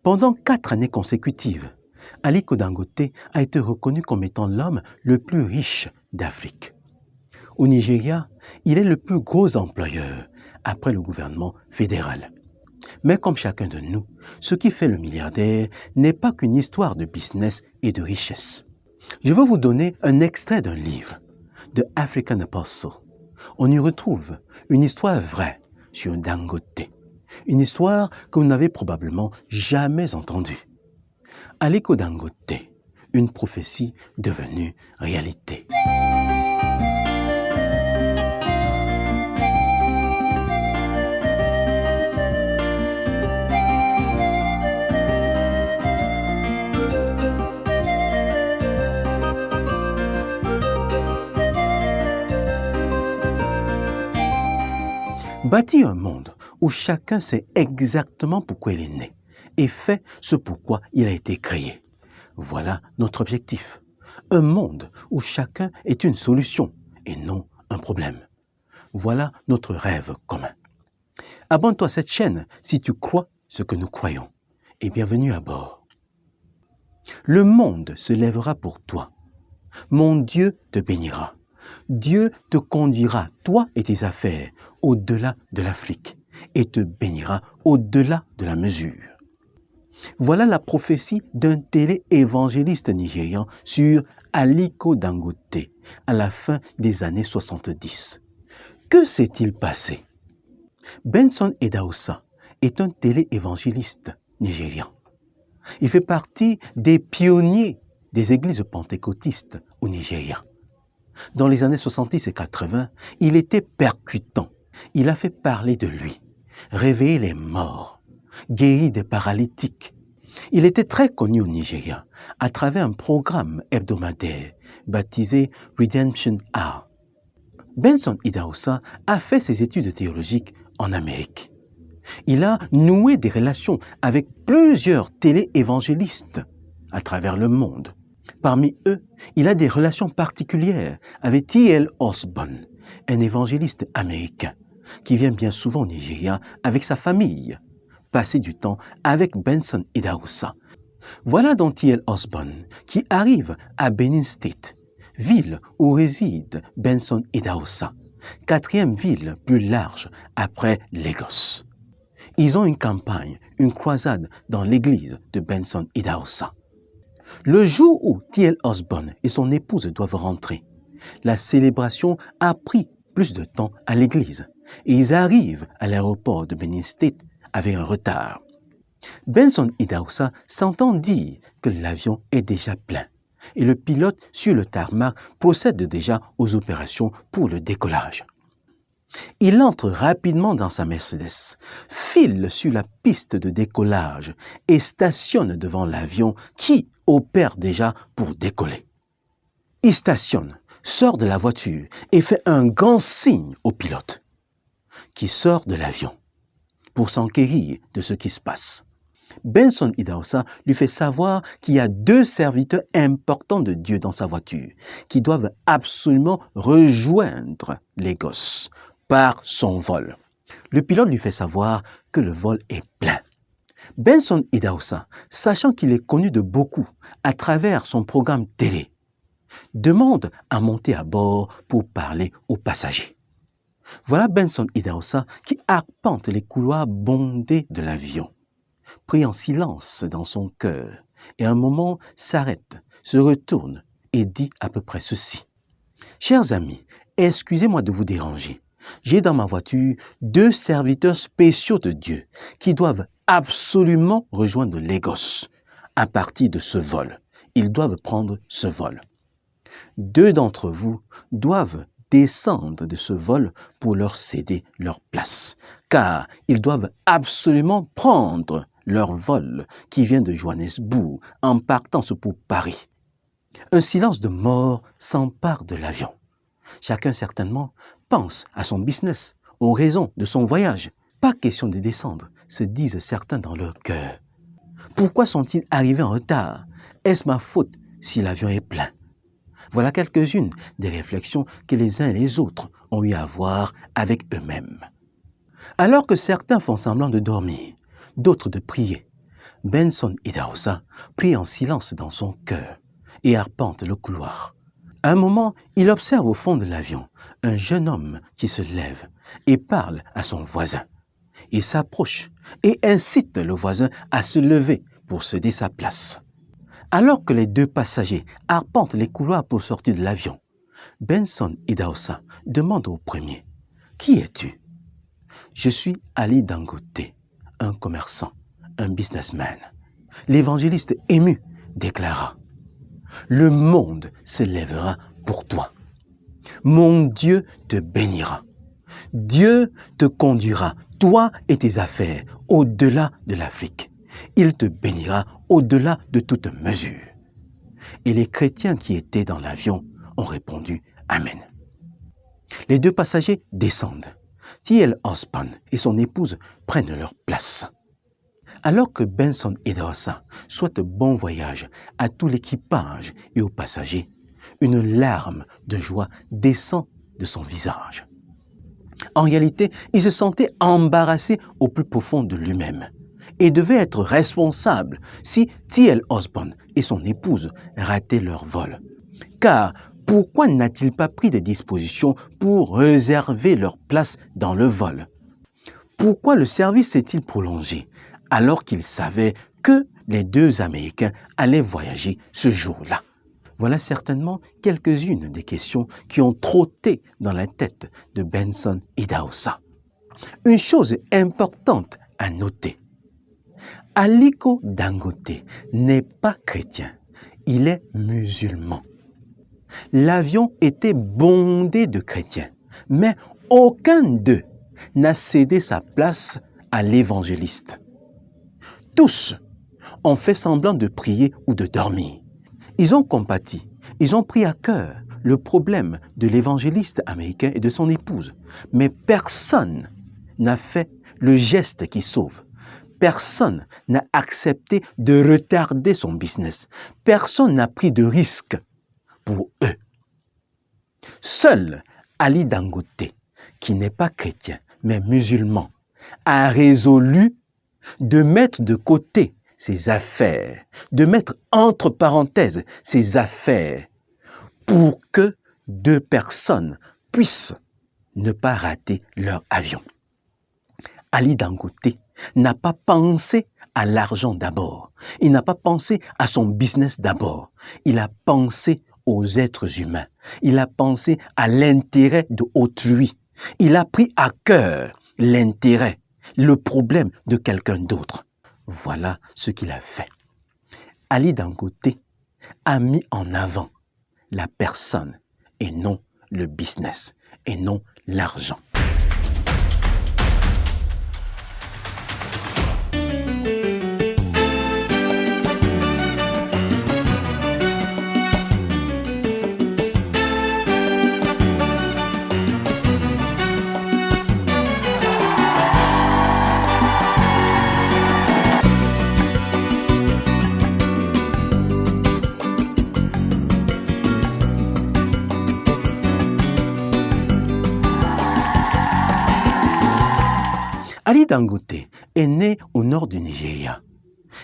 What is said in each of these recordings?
Pendant 4 années consécutives, Aliko Dangote a été reconnu comme étant l'homme le plus riche d'Afrique. Au Nigeria, il est le plus gros employeur après le gouvernement fédéral. Mais comme chacun de nous, ce qui fait le milliardaire n'est pas qu'une histoire de business et de richesse. Je veux vous donner un extrait d'un livre, de African Apostle. On y retrouve une histoire vraie sur Dangote. Une histoire que vous n'avez probablement jamais entendue. Aliko Dangote, une prophétie devenue réalité. Bâtir un monde où chacun sait exactement pourquoi il est né et fait ce pourquoi il a été créé. Voilà notre objectif. Un monde où chacun est une solution et non un problème. Voilà notre rêve commun. Abonne-toi à cette chaîne si tu crois ce que nous croyons. Et bienvenue à bord. Le monde se lèvera pour toi. Mon Dieu te bénira. Dieu te conduira, toi et tes affaires, au-delà de l'Afrique et te bénira au-delà de la mesure. Voilà la prophétie d'un télé-évangéliste nigérian sur Aliko Dangote à la fin des années 70. Que s'est-il passé? Benson Idahosa est un télé-évangéliste nigérian. Il fait partie des pionniers des églises pentecôtistes au Nigeria. Dans les années 70 et 80, il était percutant. Il a fait parler de lui, réveillé les morts, guéri des paralytiques. Il était très connu au Nigeria à travers un programme hebdomadaire baptisé Redemption Hour. Benson Idahosa a fait ses études théologiques en Amérique. Il a noué des relations avec plusieurs télé-évangélistes à travers le monde. Parmi eux, il a des relations particulières avec T.L. Osborne, un évangéliste américain qui vient bien souvent au Nigeria avec sa famille, passer du temps avec Benson Idahosa. Voilà donc T.L. Osborne qui arrive à Benin State, ville où réside Benson Idahosa, 4e ville plus large après Lagos. Ils ont une campagne, une croisade dans l'église de Benson Idahosa. Le jour où T.L. Osborne et son épouse doivent rentrer, la célébration a pris plus de temps à l'église et ils arrivent à l'aéroport de Benin State avec un retard. Benson Idahosa s'entend dire que l'avion est déjà plein et le pilote sur le tarmac procède déjà aux opérations pour le décollage. Il entre rapidement dans sa Mercedes, file sur la piste de décollage et stationne devant l'avion qui opère déjà pour décoller. Il stationne, sort de la voiture et fait un grand signe au pilote qui sort de l'avion pour s'enquérir de ce qui se passe. Benson Idahosa lui fait savoir qu'il y a 2 serviteurs importants de Dieu dans sa voiture qui doivent absolument rejoindre Lagos par son vol. Le pilote lui fait savoir que le vol est plein. Benson Idahosa, sachant qu'il est connu de beaucoup à travers son programme télé, demande à monter à bord pour parler aux passagers. Voilà Benson Idahosa qui arpente les couloirs bondés de l'avion, prie en silence dans son cœur et à un moment s'arrête, se retourne et dit à peu près ceci. « Chers amis, excusez-moi de vous déranger. J'ai dans ma voiture 2 serviteurs spéciaux de Dieu qui doivent absolument rejoindre Lagos à partir de ce vol. Ils doivent prendre ce vol. 2 d'entre vous doivent descendre de ce vol pour leur céder leur place, car ils doivent absolument prendre leur vol qui vient de Johannesburg en partant pour Paris. » Un silence de mort s'empare de l'avion. Chacun certainement pense à son business, aux raisons de son voyage. Pas question de descendre, se disent certains dans leur cœur. Pourquoi sont-ils arrivés en retard? Est-ce ma faute si l'avion est plein? Voilà quelques-unes des réflexions que les uns et les autres ont eu à voir avec eux-mêmes. Alors que certains font semblant de dormir, d'autres de prier, Benson Idahosa prie en silence dans son cœur et arpente le couloir. À un moment, il observe au fond de l'avion un jeune homme qui se lève et parle à son voisin. Il s'approche et incite le voisin à se lever pour céder sa place. Alors que les deux passagers arpentent les couloirs pour sortir de l'avion, Benson Idahosa demande au premier « Qui es-tu » ?« Je suis Ali Dangote, un commerçant, un businessman. » L'évangéliste ému déclara « Le monde se lèvera pour toi. Mon Dieu te bénira. Dieu te conduira, toi et tes affaires, au-delà de l'Afrique. Il te bénira au-delà de toute mesure. » Et les chrétiens qui étaient dans l'avion ont répondu « Amen ». Les deux passagers descendent. T.L. Osborne et son épouse prennent leur place. Alors que Benson Idahosa souhaite bon voyage à tout l'équipage et aux passagers, une larme de joie descend de son visage. En réalité, il se sentait embarrassé au plus profond de lui-même et devait être responsable si T.L. Osborne et son épouse rataient leur vol. Car pourquoi n'a-t-il pas pris des dispositions pour réserver leur place dans le vol? Pourquoi le service s'est-il prolongé alors qu'il savait que les deux Américains allaient voyager ce jour-là? Voilà certainement quelques-unes des questions qui ont trotté dans la tête de Benson Idahosa. Une chose importante à noter, Aliko Dangote n'est pas chrétien, il est musulman. L'avion était bondé de chrétiens, mais aucun d'eux n'a cédé sa place à l'évangéliste. Tous ont fait semblant de prier ou de dormir. Ils ont compati, ils ont pris à cœur le problème de l'évangéliste américain et de son épouse. Mais personne n'a fait le geste qui sauve. Personne n'a accepté de retarder son business. Personne n'a pris de risque pour eux. Seul Ali Dangote, qui n'est pas chrétien, mais musulman, a résolu de mettre de côté ses affaires, de mettre entre parenthèses ses affaires pour que deux personnes puissent ne pas rater leur avion. Ali Dangote n'a pas pensé à l'argent d'abord. Il n'a pas pensé à son business d'abord. Il a pensé aux êtres humains. Il a pensé à l'intérêt d'autrui. Il a pris à cœur l'intérêt, le problème de quelqu'un d'autre. Voilà ce qu'il a fait. Ali Dangote a mis en avant la personne et non le business et non l'argent. Ali Dangote est né au nord du Nigeria.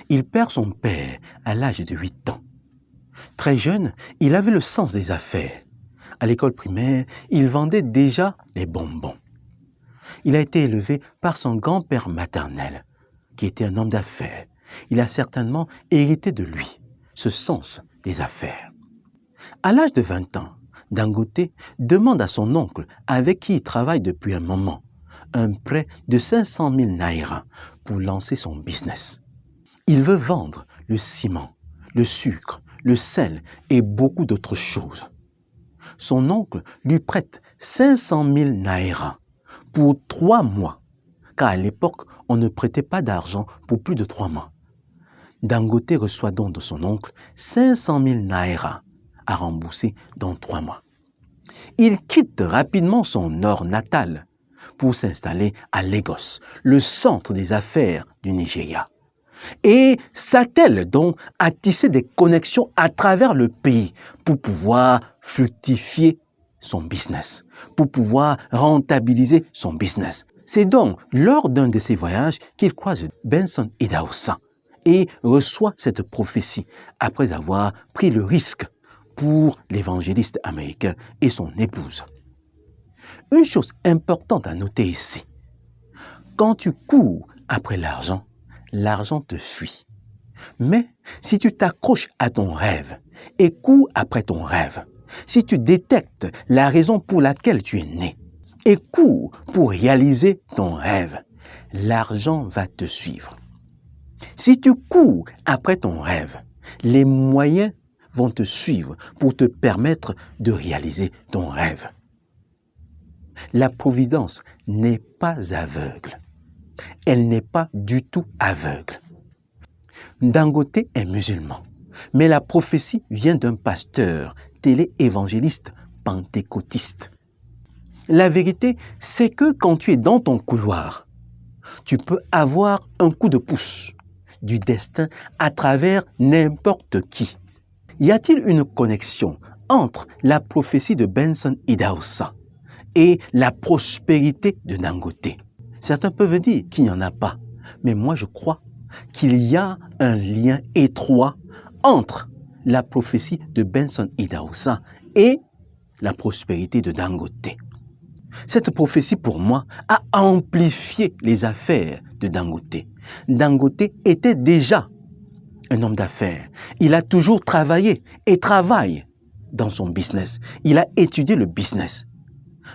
Il perd son père à l'âge de 8 ans. Très jeune, il avait le sens des affaires. À l'école primaire, il vendait déjà les bonbons. Il a été élevé par son grand-père maternel, qui était un homme d'affaires. Il a certainement hérité de lui ce sens des affaires. À l'âge de 20 ans, Dangote demande à son oncle, avec qui il travaille depuis un moment, un prêt de 500 000 naira pour lancer son business. Il veut vendre le ciment, le sucre, le sel et beaucoup d'autres choses. Son oncle lui prête 500 000 naira pour 3 mois, car à l'époque, on ne prêtait pas d'argent pour plus de 3 mois. Dangote reçoit donc de son oncle 500 000 naira à rembourser dans 3 mois. Il quitte rapidement son nord natal pour s'installer à Lagos, le centre des affaires du Nigeria. Et s'attelle donc à tisser des connexions à travers le pays pour pouvoir fructifier son business, pour pouvoir rentabiliser son business. C'est donc lors d'un de ses voyages qu'il croise Benson Idahosa et reçoit cette prophétie après avoir pris le risque pour l'évangéliste américain et son épouse. Une chose importante à noter ici, quand tu cours après l'argent, l'argent te fuit. Mais si tu t'accroches à ton rêve et cours après ton rêve, si tu détectes la raison pour laquelle tu es né et cours pour réaliser ton rêve, l'argent va te suivre. Si tu cours après ton rêve, les moyens vont te suivre pour te permettre de réaliser ton rêve. La providence n'est pas aveugle. Elle n'est pas du tout aveugle. Dangote est musulman, mais la prophétie vient d'un pasteur télé-évangéliste pentecôtiste. La vérité, c'est que quand tu es dans ton couloir, tu peux avoir un coup de pouce du destin à travers n'importe qui. Y a-t-il une connexion entre la prophétie de Benson Idahosa et la prospérité de Dangote? Certains peuvent dire qu'il n'y en a pas, mais moi je crois qu'il y a un lien étroit entre la prophétie de Benson Idahosa et la prospérité de Dangote. Cette prophétie, pour moi, a amplifié les affaires de Dangote. Dangote était déjà un homme d'affaires. Il a toujours travaillé et travaille dans son business. Il a étudié le business.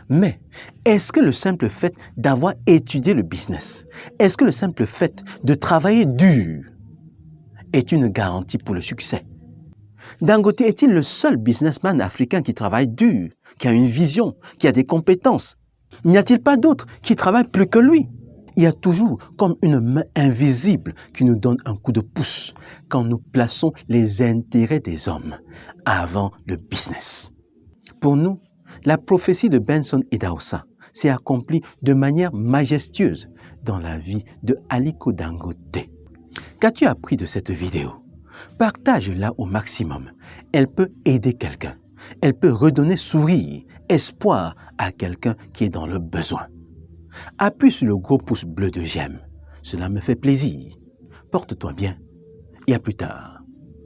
Mais est-ce que le simple fait d'avoir étudié le business, est-ce que le simple fait de travailler dur est une garantie pour le succès? Dangote est-il le seul businessman africain qui travaille dur, qui a une vision, qui a des compétences? N'y a-t-il pas d'autres qui travaillent plus que lui? Il y a toujours comme une main invisible qui nous donne un coup de pouce quand nous plaçons les intérêts des hommes avant le business. Pour nous, la prophétie de Benson Idahosa s'est accomplie de manière majestueuse dans la vie de Aliko Dangote. Qu'as-tu appris de cette vidéo? Partage-la au maximum. Elle peut aider quelqu'un. Elle peut redonner sourire, espoir à quelqu'un qui est dans le besoin. Appuie sur le gros pouce bleu de j'aime. Cela me fait plaisir. Porte-toi bien et à plus tard.